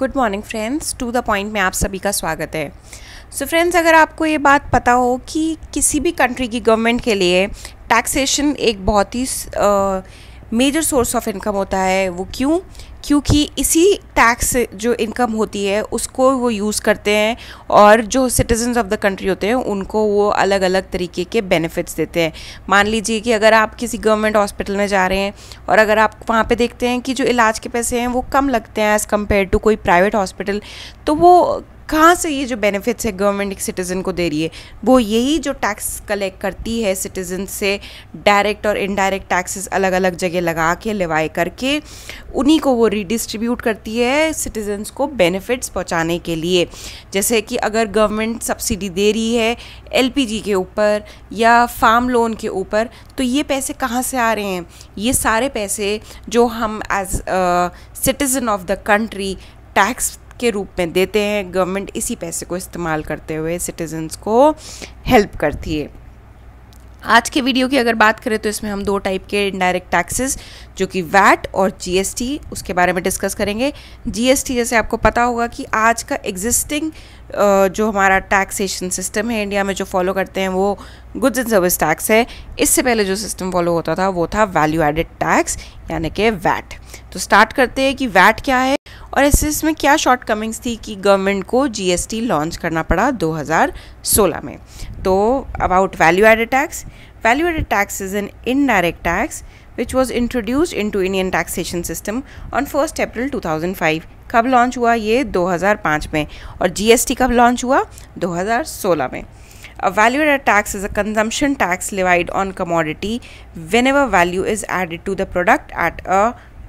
Good morning friends, to the point में आप सभी का स्वागत है। सो फ्रेंड्स, अगर आपको ये बात पता हो कि किसी भी कंट्री की गवर्नमेंट के लिए टैक्सेशन एक बहुत ही मेजर सोर्स ऑफ इनकम होता है, वो क्योंकि इसी टैक्स जो इनकम होती है उसको वो यूज़ करते हैं और जो सिटीजन्स ऑफ द कंट्री होते हैं उनको वो अलग अलग तरीके के बेनिफिट्स देते हैं। मान लीजिए कि अगर आप किसी गवर्नमेंट हॉस्पिटल में जा रहे हैं और अगर आप वहाँ पे देखते हैं कि जो इलाज के पैसे हैं वो कम लगते हैं एज़ कम्पेयर टू कोई प्राइवेट हॉस्पिटल, तो वो कहाँ से ये जो बेनिफिट्स है गवर्नमेंट एक सिटीज़न को दे रही है, वो यही जो टैक्स कलेक्ट करती है सिटीज़न से, डायरेक्ट और इनडायरेक्ट टैक्सेस अलग अलग जगह लगा के लेवाई करके उन्हीं को वो रिडिस्ट्रीब्यूट करती है सिटीजन्स को बेनिफिट्स पहुंचाने के लिए। जैसे कि अगर गवर्नमेंट सब्सिडी दे रही है एलपीजी के ऊपर या फार्म लोन के ऊपर, तो ये पैसे कहाँ से आ रहे हैं? ये सारे पैसे जो हम as citizen of the country tax के रूप में देते हैं, गवर्नमेंट इसी पैसे को इस्तेमाल करते हुए सिटीजन्स को हेल्प करती है। आज के वीडियो की अगर बात करें तो इसमें हम दो टाइप के इनडायरेक्ट टैक्सेस जो कि वैट और जीएसटी, उसके बारे में डिस्कस करेंगे। जीएसटी जैसे आपको पता होगा कि आज का एग्जिस्टिंग जो हमारा टैक्सेशन सिस्टम है इंडिया में जो फॉलो करते हैं वो गुड्स एंड सर्विस टैक्स है। इससे पहले जो सिस्टम फॉलो होता था वो था वैल्यू एडेड टैक्स यानी कि वैट। तो स्टार्ट करते हैं कि वैट क्या है और इसमें क्या शॉर्टकमिंग्स थी कि गवर्नमेंट को जीएसटी लॉन्च करना पड़ा 2016 में। तो about value added tax is an indirect tax which was introduced into Indian taxation system on 1st April 2005। कब लॉन्च हुआ? ये 2005 में। और जीएसटी कब लॉन्च हुआ? 2016 में। A value added tax is a consumption tax levied on commodity whenever value is added to the product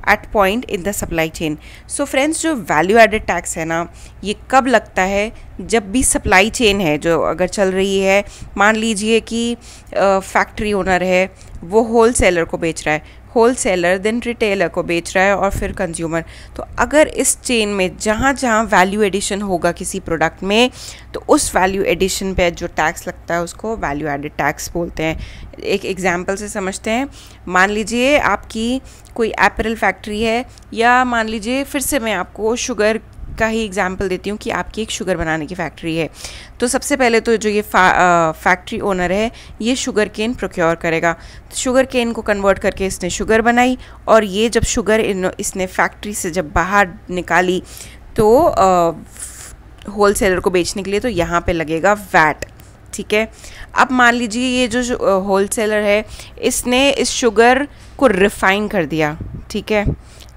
at point in the supply chain। So friends, जो value added tax है ना, ये कब लगता है? जब भी सप्लाई चेन है जो अगर चल रही है, मान लीजिए कि फैक्ट्री ओनर है, वो होल सेलर को बेच रहा है, होल सेलर देन रिटेलर को बेच रहा है और फिर कंज्यूमर। तो अगर इस चेन में जहाँ जहाँ वैल्यू एडिशन होगा किसी प्रोडक्ट में, तो उस वैल्यू एडिशन पे जो टैक्स लगता है उसको वैल्यू एडेड टैक्स बोलते हैं। एक एग्जांपल से समझते हैं। मान लीजिए आपकी कोई एपरल फैक्ट्री है, या मान लीजिए फिर से मैं आपको शुगर का ही एग्जांपल देती हूँ कि आपकी एक शुगर बनाने की फैक्ट्री है। तो सबसे पहले तो जो ये फैक्ट्री ओनर है ये शुगर केन प्रोक्योर करेगा। तो शुगर केन को कन्वर्ट करके इसने शुगर बनाई और ये जब शुगर इसने फैक्ट्री से जब बाहर निकाली तो होल सेलर को बेचने के लिए, तो यहाँ पे लगेगा वैट। ठीक है। अब मान लीजिए ये जो होल सेलर है इसने इस शुगर को रिफ़ाइन कर दिया। ठीक है।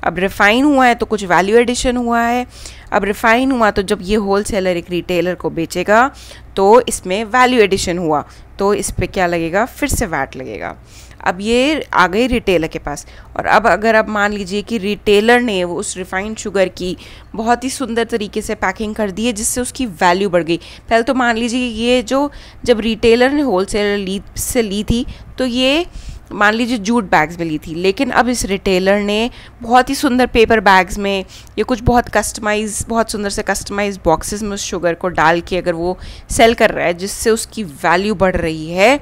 अब रिफ़ाइन हुआ है तो कुछ वैल्यू एडिशन हुआ है। अब रिफ़ाइन हुआ तो जब ये होल सेलर एक रिटेलर को बेचेगा तो इसमें वैल्यू एडिशन हुआ, तो इस पे क्या लगेगा? फिर से वैट लगेगा। अब ये आ गई रिटेलर के पास। और अब अगर आप मान लीजिए कि रिटेलर ने वो उस रिफ़ाइंड शुगर की बहुत ही सुंदर तरीके से पैकिंग कर दी है जिससे उसकी वैल्यू बढ़ गई। पहले तो मान लीजिए ये जो जब रिटेलर ने होल सेलर से ली थी तो ये मान लीजिए जूट बैग्स में ली थी, लेकिन अब इस रिटेलर ने बहुत ही सुंदर पेपर बैग्स में या कुछ बहुत सुंदर से कस्टमाइज बॉक्सेस में उस शुगर को डाल के अगर वो सेल कर रहा है जिससे उसकी वैल्यू बढ़ रही है,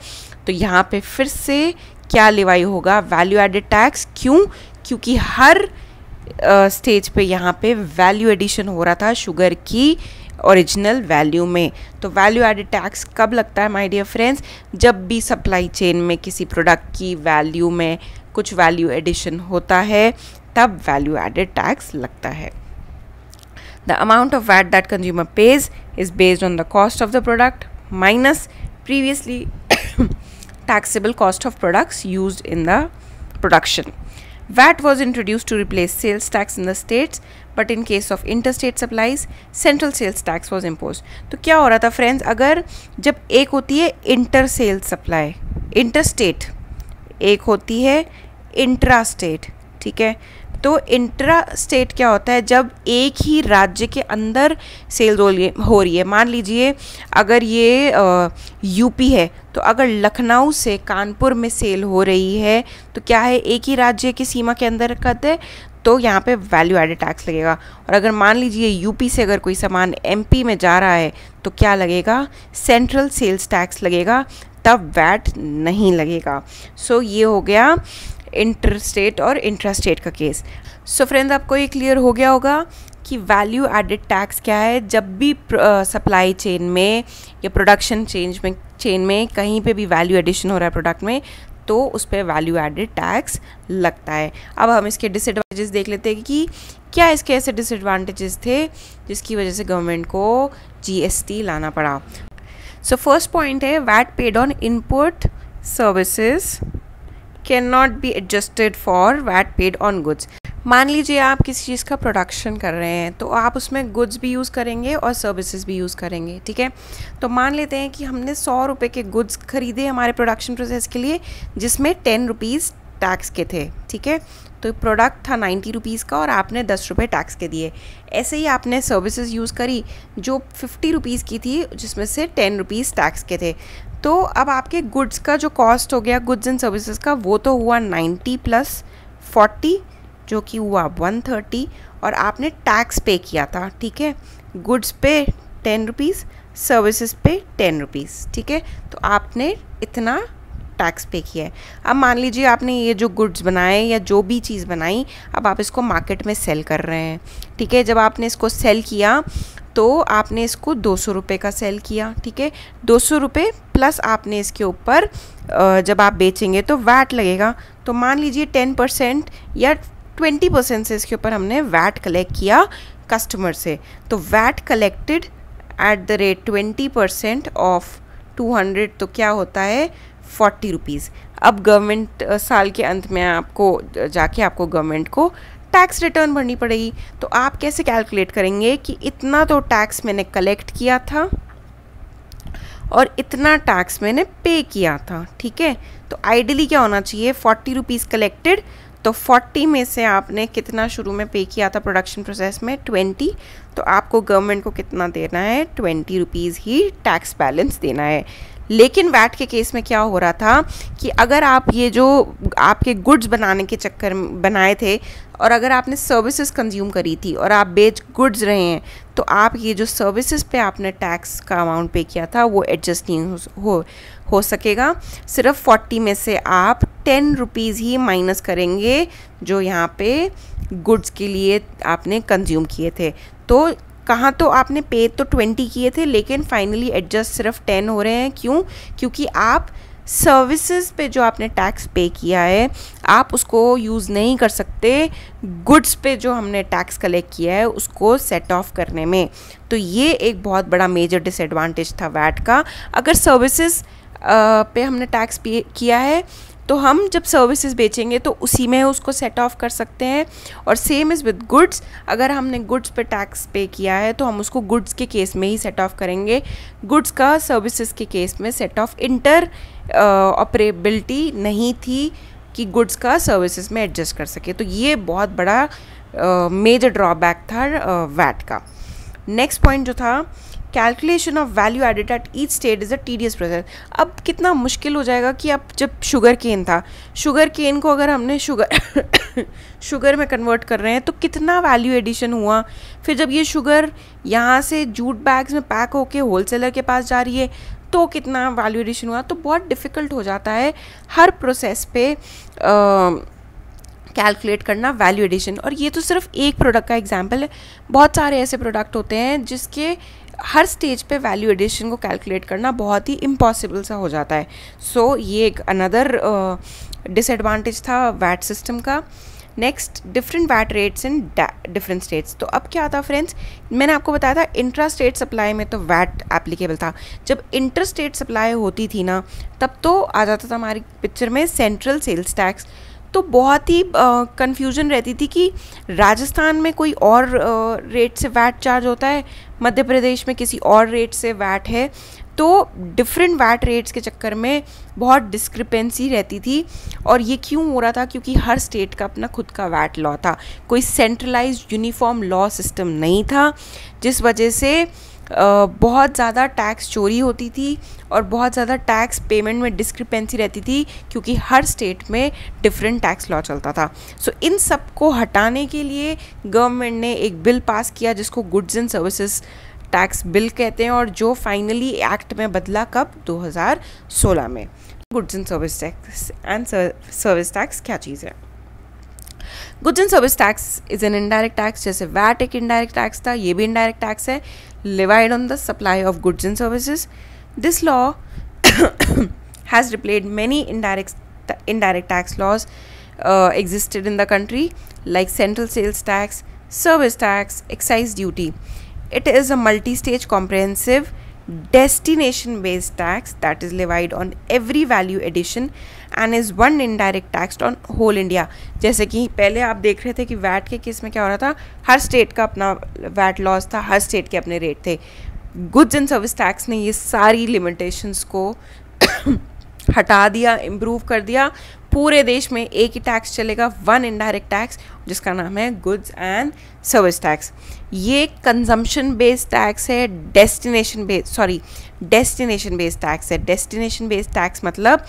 तो यहाँ पे फिर से क्या लेवाई होगा? Value added tax. क्यों? क्योंकि हर स्टेज पे यहाँ पे वैल्यू एडिशन हो रहा था शुगर की ओरिजिनल वैल्यू में। तो वैल्यू एडेड टैक्स कब लगता है माय डियर फ्रेंड्स? जब भी सप्लाई चेन में किसी प्रोडक्ट की वैल्यू में कुछ वैल्यू एडिशन होता है तब वैल्यू एडेड टैक्स लगता है। The amount of VAT that consumer pays is based on the cost of the product minus previously taxable cost of products used in the production. VAT was introduced to replace sales tax in the states, but in case of interstate supplies, central sales tax was imposed. तो क्या हो रहा था friends? अगर जब एक होती है इंटर सेल सप्लाई, इंटरस्टेट, एक होती है इंट्रा स्टेट। ठीक है। तो इंट्रा स्टेट क्या होता है? जब एक ही राज्य के अंदर सेल हो रही है। मान लीजिए अगर ये यूपी है, तो अगर लखनऊ से कानपुर में सेल हो रही है तो क्या है? एक ही राज्य की सीमा के अंदर करते हैं, तो यहाँ पे वैल्यू एडेड टैक्स लगेगा। और अगर मान लीजिए यूपी से अगर कोई सामान एमपी में जा रहा है तो क्या लगेगा? सेंट्रल सेल्स टैक्स लगेगा, तब वैट नहीं लगेगा। सो ये हो गया इंटर स्टेट और इंट्रा स्टेट का केस। सो फ्रेंड्स, आपको ये क्लियर हो गया होगा कि वैल्यू एडेड टैक्स क्या है। जब भी सप्लाई चेन में या प्रोडक्शन चेन में कहीं पे भी वैल्यू एडिशन हो रहा है प्रोडक्ट में, तो उस पर वैल्यू एडेड टैक्स लगता है। अब हम इसके डिसएडवांटेजेस देख लेते हैं कि क्या इसके ऐसे डिसएडवांटेजेस थे जिसकी वजह से गवर्नमेंट को GST लाना पड़ा। सो फर्स्ट पॉइंट है VAT paid on input services can not be adjusted for VAT paid on goods. मान लीजिए आप किसी चीज़ का प्रोडक्शन कर रहे हैं तो आप उसमें गुड्स भी यूज़ करेंगे और सर्विसेज भी यूज़ करेंगे, ठीक है। तो मान लेते हैं कि हमने 100 रुपये के गुड्स खरीदे हमारे प्रोडक्शन प्रोसेस के लिए, जिसमें 10 रुपीज़ टैक्स के थे, ठीक है। तो प्रोडक्ट था 90 रुपीज़ का और आपने 10 रुपये टैक्स के दिए। ऐसे ही आपने सर्विसेज यूज़ करी जो 50 रुपीज़ की थी, जिसमें से 10 रुपीज़ टैक्स के थे। तो अब आपके गुड्स का जो कॉस्ट हो गया गुड्स एंड सर्विसेज का, वो तो हुआ 90 + 40 जो कि हुआ 130, और आपने टैक्स पे किया था, ठीक है। गुड्स पे 10 रुपीज़, सर्विसेज पे 10 रुपीज़, ठीक है। तो आपने इतना टैक्स पे किया है। अब मान लीजिए आपने ये जो गुड्स बनाए या जो भी चीज़ बनाई, अब आप इसको मार्केट में सेल कर रहे हैं, ठीक है। जब आपने इसको सेल किया तो आपने इसको 200 रुपये का सेल किया, ठीक है। 200 रुपये प्लस आपने इसके ऊपर जब आप बेचेंगे तो वैट लगेगा। तो मान लीजिए 10% या 20% से इसके ऊपर हमने वैट कलेक्ट किया कस्टमर से। तो VAT collected at the rate 20% of 200, तो क्या होता है 40 रुपीज़। अब गवर्नमेंट साल के अंत में आपको गवर्नमेंट को टैक्स रिटर्न भरनी पड़ेगी। तो आप कैसे कैलकुलेट करेंगे कि इतना तो टैक्स मैंने कलेक्ट किया था और इतना टैक्स मैंने पे किया था, ठीक है। तो आइडियली क्या होना चाहिए, 40 रुपीज़ कलेक्टेड, तो 40 में से आपने कितना शुरू में पे किया था प्रोडक्शन प्रोसेस में 20, तो आपको गवर्नमेंट को कितना देना है 20 रुपीज़ ही टैक्स बैलेंस देना है। लेकिन वैट के केस में क्या हो रहा था कि अगर आप ये जो आपके गुड्स बनाने के चक्कर में बनाए थे और अगर आपने सर्विसेज कंज्यूम करी थी और आप बेच गुड्स रहे हैं, तो आप ये जो सर्विसेज पे आपने टैक्स का अमाउंट पे किया था वो एडजस्ट नहीं हो सकेगा। सिर्फ 40 में से आप 10 रुपीज़ ही माइनस करेंगे जो यहाँ पे गुड्स के लिए आपने कंज्यूम किए थे। तो कहाँ तो आपने पे तो 20 किए थे, लेकिन फाइनली एडजस्ट सिर्फ 10 हो रहे हैं। क्यों? क्योंकि आप सर्विसेज पे जो आपने टैक्स पे किया है आप उसको यूज़ नहीं कर सकते गुड्स पे जो हमने टैक्स कलेक्ट किया है उसको सेट ऑफ करने में। तो ये एक बहुत बड़ा मेजर डिसएडवांटेज था वैट का। अगर सर्विसेज पे हमने टैक्स पे किया है तो हम जब सर्विसेज बेचेंगे तो उसी में उसको सेट ऑफ कर सकते हैं। और सेम इज़ विद गुड्स, अगर हमने गुड्स पे टैक्स पे किया है तो हम उसको गुड्स के केस में ही सेट ऑफ करेंगे। गुड्स का सर्विसेज के केस में सेट ऑफ इंटर ऑपरेबिलिटी नहीं थी कि गुड्स का सर्विसेज में एडजस्ट कर सके। तो ये बहुत बड़ा मेजर ड्रॉबैक था वैट का। नेक्स्ट पॉइंट जो था, calculation of value added at each state is a tedious process. अब कितना मुश्किल हो जाएगा कि अब जब शुगर केन था, शुगर केन को अगर हमने शुगर में कन्वर्ट कर रहे हैं तो कितना वैल्यू एडिशन हुआ। फिर जब ये शुगर यहाँ से जूट बैग्स में पैक होके होलसेलर के पास जा रही है तो कितना वैल्यू एडिशन हुआ। तो बहुत डिफ़िकल्ट हो जाता है हर प्रोसेस पे कैलकुलेट करना वैल्यू एडिशन। और ये तो सिर्फ एक प्रोडक्ट का एग्जांपल है, बहुत सारे ऐसे प्रोडक्ट होते हैं जिसके हर स्टेज पे वैल्यू एडिशन को कैलकुलेट करना बहुत ही इम्पॉसिबल सा हो जाता है। सो ये एक अनदर डिसएडवांटेज था वैट सिस्टम का। Next, different VAT rates in different states. तो अब क्या था फ्रेंड्स, मैंने आपको बताया था इंट्रा स्टेट सप्लाई में तो वैट एप्लीकेबल था। जब इंटर स्टेट सप्लाई होती थी ना तब तो आ जाता था हमारी पिक्चर में सेंट्रल सेल्स टैक्स। तो बहुत ही कन्फ्यूजन रहती थी कि राजस्थान में कोई और रेट से वैट चार्ज होता है, मध्य प्रदेश में किसी और रेट से वैट है। तो डिफरेंट वैट रेट्स के चक्कर में बहुत डिस्क्रिपेंसी रहती थी। और ये क्यों हो रहा था? क्योंकि हर स्टेट का अपना खुद का वैट लॉ था, कोई सेंट्रलाइज्ड यूनिफॉर्म लॉ सिस्टम नहीं था, जिस वजह से बहुत ज़्यादा टैक्स चोरी होती थी और बहुत ज़्यादा टैक्स पेमेंट में डिस्क्रिपेंसी रहती थी, क्योंकि हर स्टेट में डिफरेंट टैक्स लॉ चलता था। सो इन सब को हटाने के लिए गवर्नमेंट ने एक बिल पास किया जिसको goods and services tax bill कहते हैं, और जो फाइनली एक्ट में बदला कब? 2016 में। गुड्स एंड सर्विस टैक्स क्या चीज़ है? Goods and service tax is an indirect tax, जैसे वैट एक इनडायरेक्ट टैक्स था, ये भी इनडायरेक्ट टैक्स है, levied on the supply of goods and services. This law has replaced many indirect tax laws existed in the country, like central sales tax, service tax, excise duty. It is a multi-stage comprehensive destination-based tax that is levied on every value addition and is one indirect tax on whole India. जैसे कि पहले आप देख रहे थे कि VAT के case में क्या हो रहा था, हर स्टेट का अपना वैट लॉस था, हर स्टेट के अपने रेट थे. गुड्स एंड सर्विस टैक्स ने ये सारी लिमिटेशंस को हटा दिया, इम्प्रूव कर दिया. पूरे देश में एक ही टैक्स चलेगा, वन इनडायरेक्ट टैक्स, जिसका नाम है गुड्स एंड सर्विस टैक्स. ये कंजम्पशन बेस्ड टैक्स है, डेस्टिनेशन बेस्ड टैक्स है. डेस्टिनेशन बेस्ड टैक्स मतलब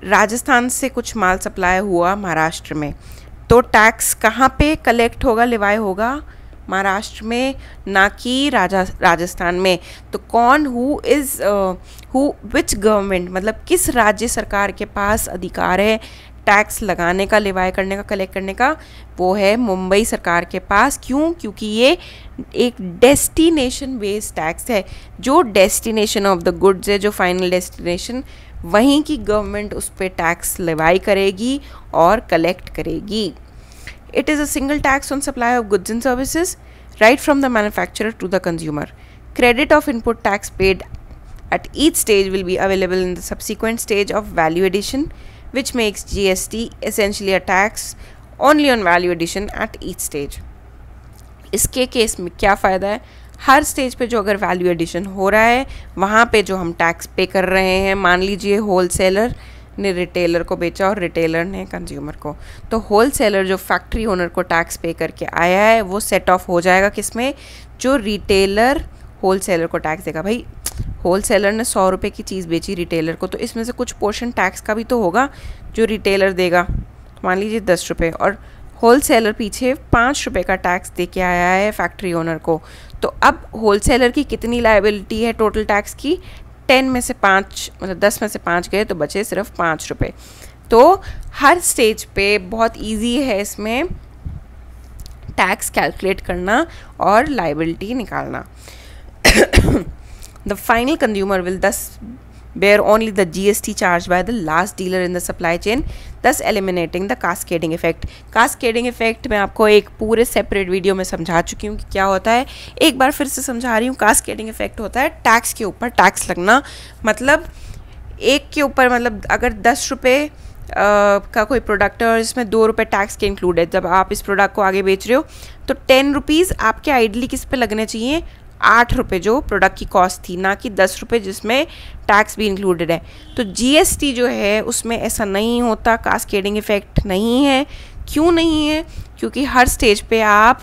राजस्थान से कुछ माल सप्लाई हुआ महाराष्ट्र में, तो टैक्स कहाँ पे कलेक्ट होगा, लिवाई होगा, महाराष्ट्र में, ना कि राजस्थान में. तो कौन विच गवर्नमेंट मतलब किस राज्य सरकार के पास अधिकार है टैक्स लगाने का, लिवाई करने का, कलेक्ट करने का, वो है मुंबई सरकार के पास. क्यों? क्योंकि ये एक डेस्टिनेशन बेस्ड टैक्स है. जो डेस्टिनेशन ऑफ द गुड्स है, जो फाइनल डेस्टिनेशन, वहीं की गवर्नमेंट उस पर टैक्स लिवाई करेगी और कलेक्ट करेगी. It is a single tax on supply of goods and services, right from the manufacturer to the consumer. Credit of input tax paid at each stage will be available in the subsequent stage of value addition, which makes GST essentially a tax only on value addition at each stage. इसके case में क्या फ़ायदा है, हर stage पे जो अगर value addition हो रहा है वहाँ पे जो हम टैक्स पे कर रहे हैं, मान लीजिए होलसेलर ने रिटेलर को बेचा और रिटेलर ने कंज्यूमर को, तो होलसेलर जो फैक्ट्री ओनर को टैक्स पे करके आया है वो सेट ऑफ हो जाएगा किस में, जो रिटेलर होलसेलर को टैक्स देगा. भाई होलसेलर ने 100 रुपये की चीज़ बेची रिटेलर को, तो इसमें से कुछ पोर्शन टैक्स का भी तो होगा जो रिटेलर देगा, मान लीजिए 10 रुपये, और होलसेलर पीछे 5 रुपये का टैक्स दे के आया है फैक्ट्री ओनर को. तो अब होलसेलर की कितनी लायबिलिटी है टोटल टैक्स की, 10 में से 5 मतलब 10 में से 5 गए तो बचे सिर्फ 5 रुपये. तो हर स्टेज पे बहुत इजी है इसमें टैक्स कैलकुलेट करना और लायबिलिटी निकालना. The final consumer will thus bear only the GST charged by the last dealer in the supply chain, thus eliminating the cascading effect. Cascading effect मैं आपको एक पूरे सेपरेट वीडियो में समझा चुकी हूँ कि क्या होता है. एक बार फिर से समझा रही हूँ. cascading effect होता है टैक्स के ऊपर टैक्स लगना. मतलब एक के ऊपर, मतलब अगर 10 रुपये का कोई प्रोडक्ट है और इसमें 2 रुपये टैक्स के इंक्लूड है, जब आप इस प्रोडक्ट को आगे बेच रहे हो तो 10 रुपीज़ आपके आइडली किस पे लगने चाहिए, 8 रुपये जो प्रोडक्ट की कॉस्ट थी, ना कि 10 रुपये जिसमें टैक्स भी इंक्लूडेड है. तो जीएसटी जो है उसमें ऐसा नहीं होता, कास्केडिंग इफेक्ट नहीं है. क्यों नहीं है? क्योंकि हर स्टेज पे आप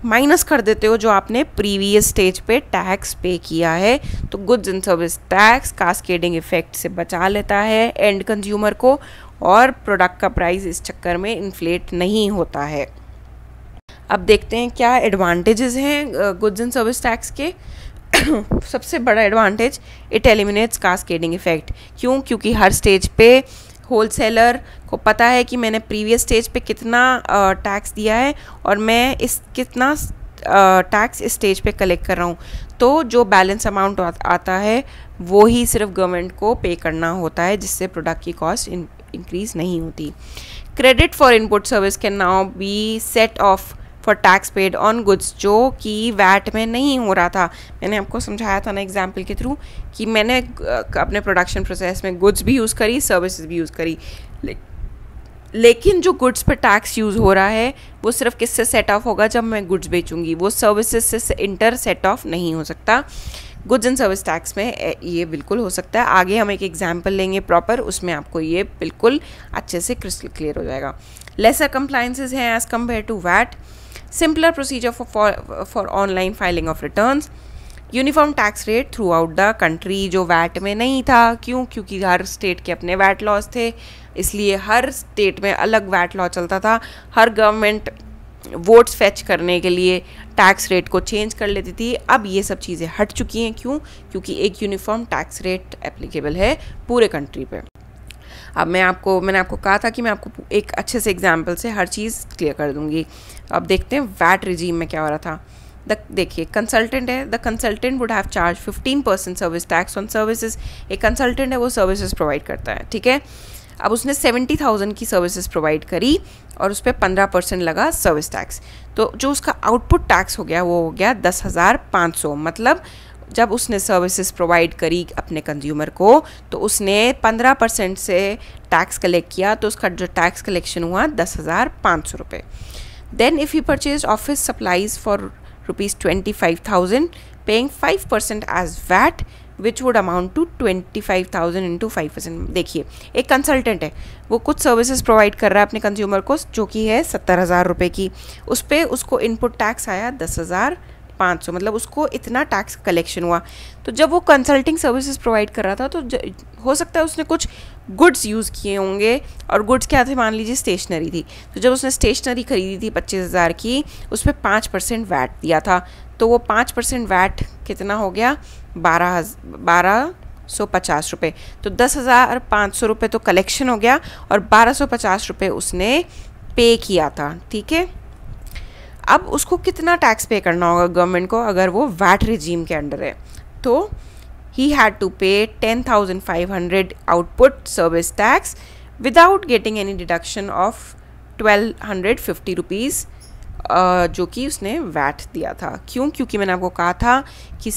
माइनस कर देते हो जो आपने प्रीवियस स्टेज पे टैक्स पे किया है. तो goods and service tax cascading effect से बचा लेता है एंड कंज्यूमर को, और प्रोडक्ट का प्राइस इस चक्कर में इन्फ्लेट नहीं होता है. अब देखते हैं क्या एडवांटेजेस हैं गुड्स एंड सर्विस टैक्स के. सबसे बड़ा advantage, it eliminates cascading effect. क्यों? क्योंकि हर स्टेज पे होलसेलर को पता है कि मैंने प्रीवियस स्टेज पे कितना टैक्स दिया है और मैं इस कितना टैक्स इस स्टेज पे कलेक्ट कर रहा हूँ. तो जो बैलेंस अमाउंट आता है वो ही सिर्फ गवर्नमेंट को पे करना होता है, जिससे प्रोडक्ट की कॉस्ट इंक्रीज नहीं होती. Credit for input service can now be set off for tax paid on goods, जो कि वैट में नहीं हो रहा था. मैंने आपको समझाया था ना एग्जाम्पल के थ्रू कि मैंने अपने प्रोडक्शन प्रोसेस में गुड्स भी यूज़ करी, सर्विसेज भी यूज़ करी, लेकिन जो गुड्स पर टैक्स यूज़ हो रहा है वो सिर्फ किससे सेट ऑफ होगा, जब मैं गुड्स बेचूंगी. वो सर्विसेज से इंटर सेट ऑफ नहीं हो सकता. गुड्स एंड सर्विस टैक्स में ये बिल्कुल हो सकता है. आगे हम एक एग्जाम्पल लेंगे प्रॉपर, उसमें आपको ये बिल्कुल अच्छे से क्रिस्टल क्लियर हो जाएगा. लेसर कंप्लाइंसेस हैं as compare to VAT. Simpler procedure for online filing of returns. Uniform tax rate throughout the country, जो वैट में नहीं था. क्यों? क्योंकि हर स्टेट के अपने वैट लॉज थे, इसलिए हर स्टेट में अलग वैट लॉ चलता था. हर गवर्नमेंट वोट्स फेच करने के लिए टैक्स रेट को चेंज कर लेती थी. अब ये सब चीज़ें हट चुकी हैं. क्यों? क्योंकि एक यूनिफॉर्म टैक्स रेट एप्लीकेबल है पूरे कंट्री पे. मैंने आपको कहा था कि मैं आपको एक अच्छे से एग्जाम्पल से हर चीज़ क्लियर कर दूँगी। अब देखते हैं वैट रिजीम में क्या हो रहा था। देखिए कंसल्टेंट है, the consultant would have charge 15% service tax on services. एक कंसल्टेंट है, वो सर्विसेज प्रोवाइड करता है, ठीक है। अब उसने 70,000 की सर्विसेज प्रोवाइड करी और उस पर 15% लगा सर्विस टैक्स, तो जो उसका आउटपुट टैक्स हो गया वो हो गया 10,500। मतलब जब उसने सर्विसेज प्रोवाइड करी अपने कंज्यूमर को तो उसने 15% से टैक्स कलेक्ट किया, तो उसका जो टैक्स कलेक्शन हुआ 10,500 रुपये। Then if he purchase office supplies for ₹25,000 paying 5% as VAT which would amount to 25,000 into 5%। देखिए एक कंसल्टेंट है, वो कुछ सर्विसेज प्रोवाइड कर रहा है अपने कंज्यूमर को जो कि है 70,000 रुपये की। उस पर उसको इनपुट टैक्स आया 10,500, मतलब उसको इतना टैक्स कलेक्शन हुआ। तो जब वो कंसल्टिंग सर्विसेज प्रोवाइड कर रहा था तो हो सकता है उसने कुछ गुड्स यूज़ किए होंगे, और गुड्स क्या थे, मान लीजिए स्टेशनरी थी। तो जब उसने स्टेशनरी खरीदी थी 25,000 की, उस पर 5% वैट दिया था, तो वो 5% वैट कितना हो गया, 1250 रुपये। तो 10,500 रुपये तो कलेक्शन हो गया और 1250 रुपये उसने पे किया था, ठीक है। अब उसको कितना टैक्स पे करना होगा गवर्नमेंट को अगर वो वैट रिजीम के अंडर है, तो he had to pay 10,500 output service tax without getting any deduction of 1,250 rupees जो कि उसने वैट दिया था। क्यों? क्योंकि मैंने आपको कहा था कि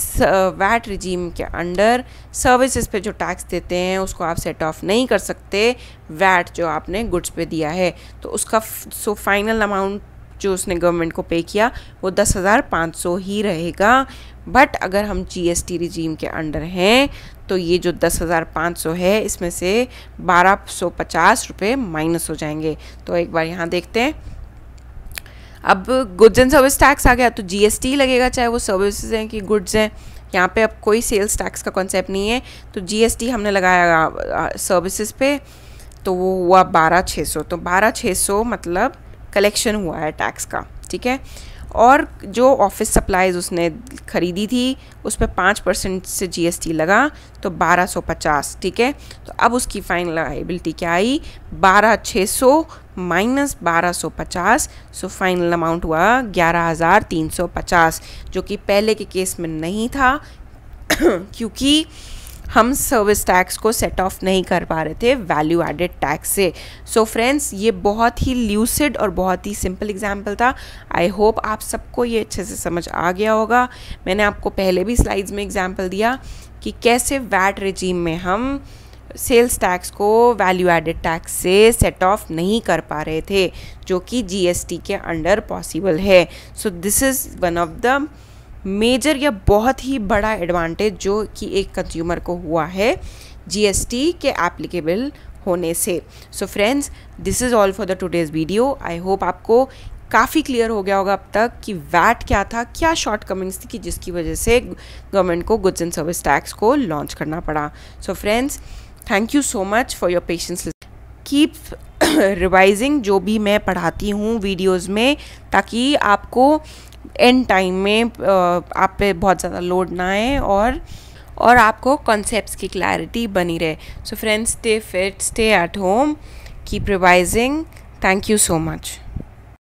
वैट रिजीम के अंडर सर्विसेज पे जो टैक्स देते हैं उसको आप सेट ऑफ नहीं कर सकते वैट जो आपने गुड्स पे दिया है। तो उसका फाइनल अमाउंट जो उसने गवर्नमेंट को पे किया वो 10,500 ही रहेगा। बट अगर हम GST रिजीम के अंडर हैं तो ये जो 10,500 है इसमें से 1,250 रुपये माइनस हो जाएंगे। तो एक बार यहाँ देखते हैं। अब गुड्स एंड सर्विस टैक्स आ गया तो GST लगेगा, चाहे वो सर्विसेज हैं कि गुड्स हैं। यहाँ पे अब कोई सेल्स टैक्स का कॉन्सेप्ट नहीं है, तो GST हमने लगाया सर्विसेज पे, तो वो हुआ 12,600। तो 12,600 मतलब कलेक्शन हुआ है टैक्स का, ठीक है। और जो ऑफिस सप्लाईज उसने ख़रीदी थी उस पर 5% से GST लगा तो 1,250, ठीक है। तो अब उसकी फाइनल लायबिलिटी क्या आई, 12,600 माइनस 1,250, सो फाइनल अमाउंट हुआ 11,350, जो कि पहले के केस में नहीं था क्योंकि हम सर्विस टैक्स को सेट ऑफ नहीं कर पा रहे थे वैल्यू एडेड टैक्स से। सो फ्रेंड्स, ये बहुत ही ल्यूसिड और बहुत ही सिंपल एग्जांपल था। आई होप आप सबको ये अच्छे से समझ आ गया होगा। मैंने आपको पहले भी स्लाइड्स में एग्जांपल दिया कि कैसे वैट रिजीम में हम सेल्स टैक्स को वैल्यू एडेड टैक्स से सेट ऑफ नहीं कर पा रहे थे, जो कि GST के अंडर पॉसिबल है। So this is one of the major या बहुत ही बड़ा एडवांटेज जो कि एक कंज्यूमर को हुआ है GST के एप्लीकेबल होने से। So friends, this is all for the today's video. I hope आपको काफ़ी क्लियर हो गया होगा अब तक कि वैट क्या था, क्या शॉर्टकमिंग्स थी कि जिसकी वजह से गवर्नमेंट को गुड्स एंड सर्विस टैक्स को लॉन्च करना पड़ा। So friends, thank you so much for your patience. Keep revising जो भी मैं पढ़ाती हूँ वीडियोज़ में, ताकि आपको एंड टाइम में आप पे बहुत ज़्यादा लोड ना आए और आपको कॉन्सेप्ट्स की क्लैरिटी बनी रहे। So friends, stay fit, stay at home, keep revising. Thank you so much.